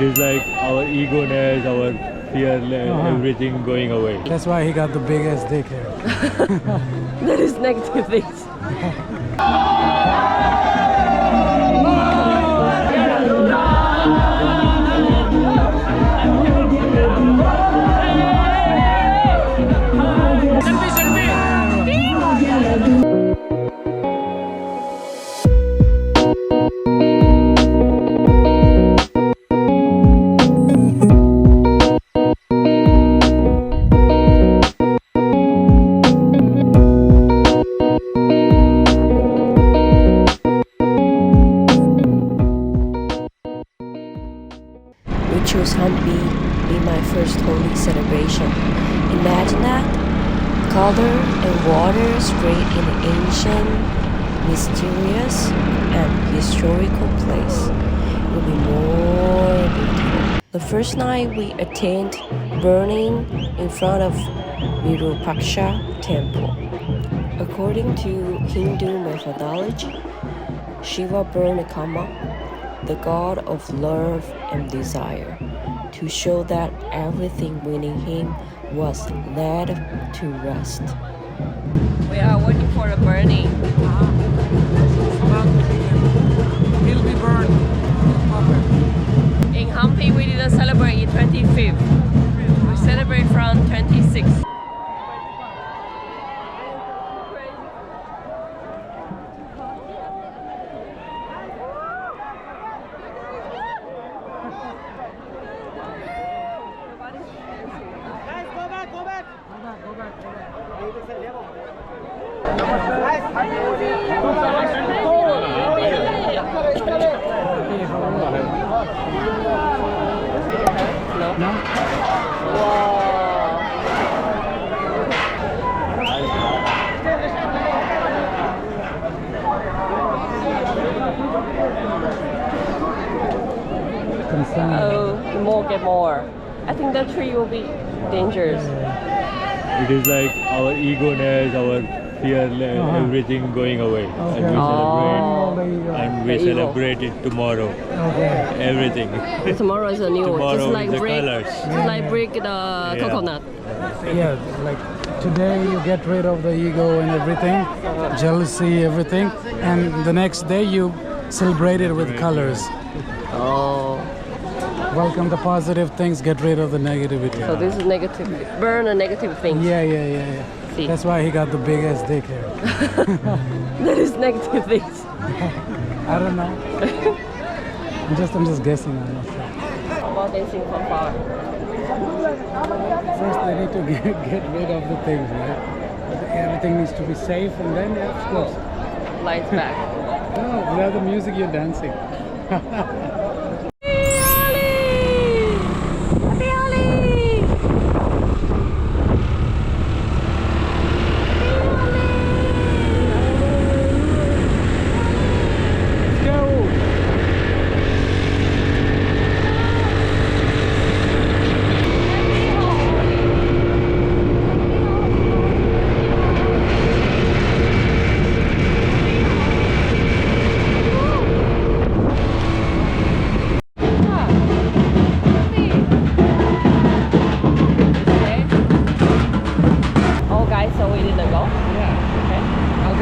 is like our ego-ness, our fear, everything going away. That's why he got the biggest dick here. That is negative things. Chose Hampi in my first holy celebration. Imagine that. Color and water sprayed in an ancient, mysterious, and historical place. It will be more beautiful. The first night we attained burning in front of Virupaksha temple. According to Hindu methodology, Shiva burned Kama, the god of love and desire, to show that everything within him was led to rest. We are waiting for the burning. He'll be burned. In Hampi, we didn't celebrate in 25th. We celebrate from 26th. Oh, more get more. I think that tree will be dangerous. It is like our ego-ness, our fear, everything going away. And we celebrate it tomorrow. Everything. Tomorrow is a new one. Tomorrow Just like is the break, colors. just like break the coconut. Yeah, like today you get rid of the ego and everything, jealousy, everything, and the next day you celebrate it with colors. Oh. Welcome the positive things, get rid of the negativity. So this is negative. Burn the negative things. Yeah. See. That's why he got the biggest dick here. That is negative things. I don't know. I'm just guessing. I'm not sure. How about dancing from far? First, they need to get rid of the things, right? Everything needs to be safe, and then of course. Lights back. No, without the music, you're dancing.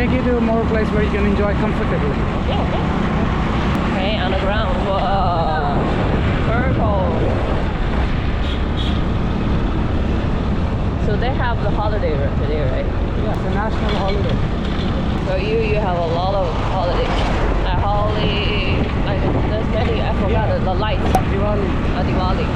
Take you to a more place where you can enjoy comfortably. Yeah. Okay, on the ground. Whoa. Purple. So they have the holiday today, right? Yeah, it's a national holiday. So you have a lot of holidays. Like there's many, I forgot the lights. Diwali. Diwali.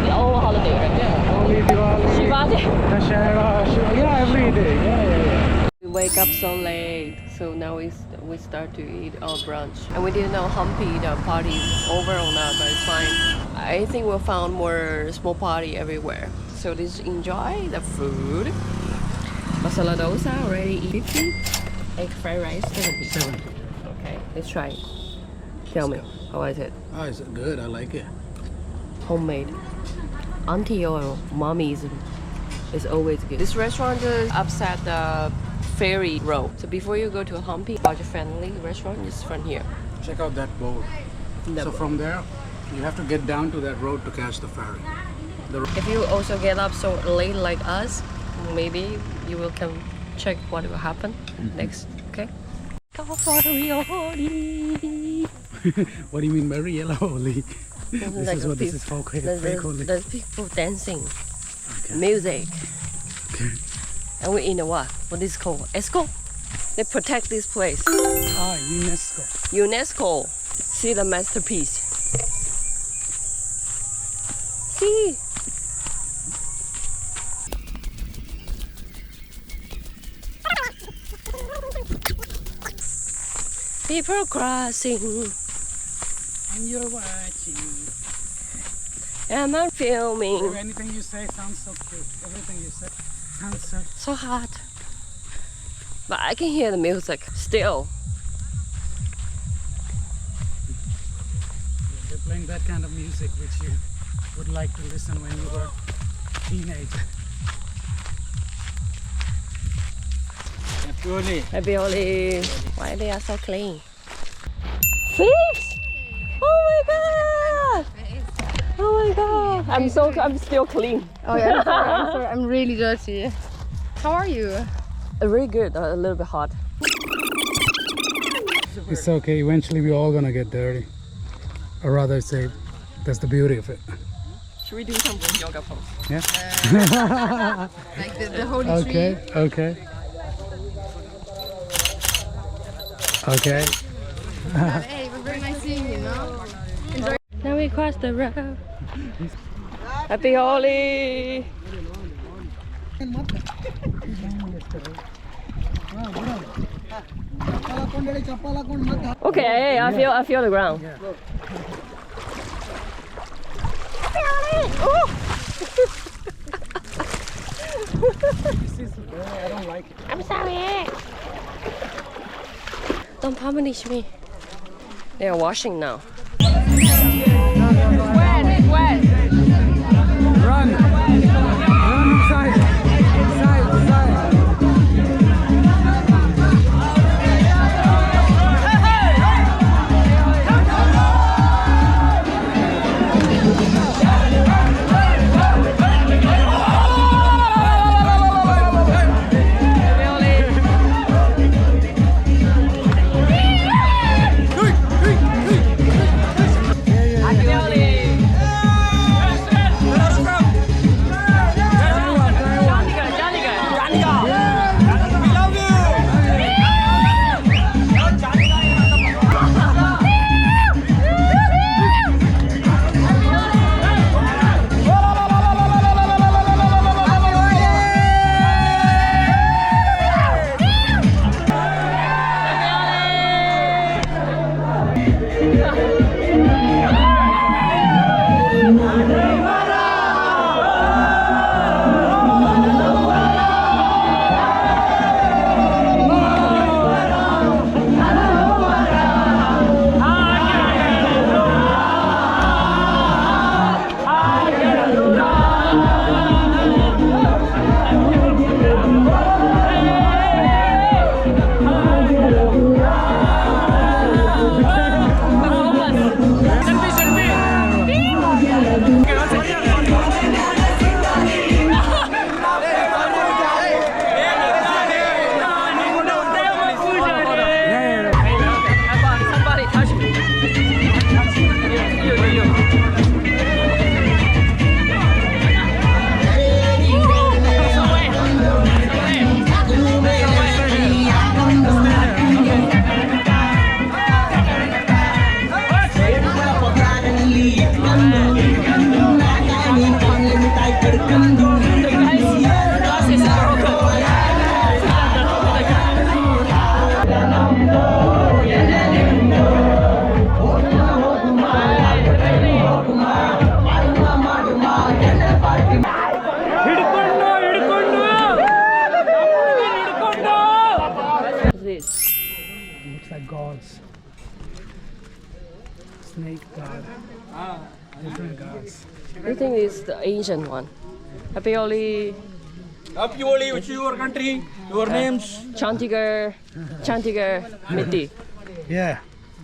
The whole holiday, right? Yeah, Holi, Diwali. Shivadi. Dashera, yeah, every day. Yeah. We wake up so late, so now we start to eat our brunch. And we didn't know Hampi, the party is over or not, but it's fine. I think we found more small party everywhere. So let's enjoy the food. Masala dosa already 50. Egg fried rice 70. 70. Okay, let's try it. Tell me, how is it? Oh, it's good. I like it. Homemade. Auntie or mommy is always good. This restaurant is upside the ferry road. So before you go to Hampi, budget-friendly restaurant is from here. Check out that boat. So from there, You have to get down to that road to catch the ferry. If you also get up so late like us, maybe you will come check what will happen next. Okay. What do you mean by real holy? This is what this is for. Fake holy. There's people dancing, Okay. music, Okay. and we're in a what? What is it called? ESCO? They protect this place. Ah, UNESCO. UNESCO. See the masterpiece. See. People crossing, And you're watching. and I'm filming. Anything you say sounds so cute. Everything you say sounds so. So hot. But I can hear the music still. They're playing that kind of music which you would like to listen when you were a teenager. Maybe only why they are so clean. Fish! Oh my god! Oh my god! I'm still clean. Oh yeah, I'm sorry, I'm sorry. I'm really dirty. How are you? Really good, a little bit hot. It's okay. Eventually, we're all gonna get dirty, or rather say, that's the beauty of it. Should we do some yoga pose? Yeah. Like the holy Okay. tree. Okay. Okay. Hey, it was very nice seeing you, no? Now we cross the road. Happy Holi! Okay, I feel the ground. I don't like it. I'm sorry. Don't punish me. They are washing now. It's wet. Run! Run inside! Inside! Inside! gods. Snake god. Different gods. I think it's the Asian one. Happy Holi. Happy Holi, which is your country, your names? Chandigarh, Chandigarh, Miti. Yeah,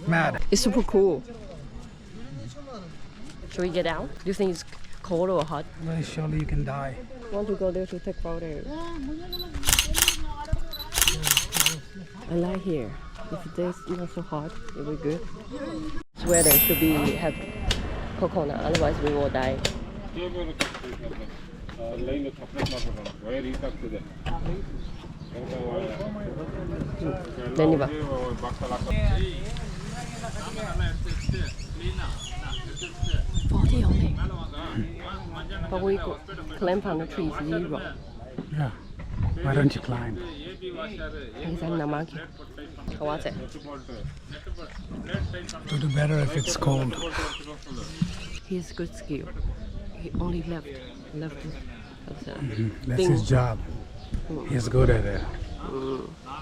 mad. It's super cool. Should we get down? Do you think it's cold or hot? Very surely you can die. Want to go there to take photos. I like here. If this not so hot, it will be good. Sweden should be have coconut, otherwise we will die. 내니 봐. $40 only. But we go climb on the tree is $0. Yeah. Why don't you climb? He's in the market. What's it? To do better if it's cold. He has good skill. He only left. That's his job. He's good at it.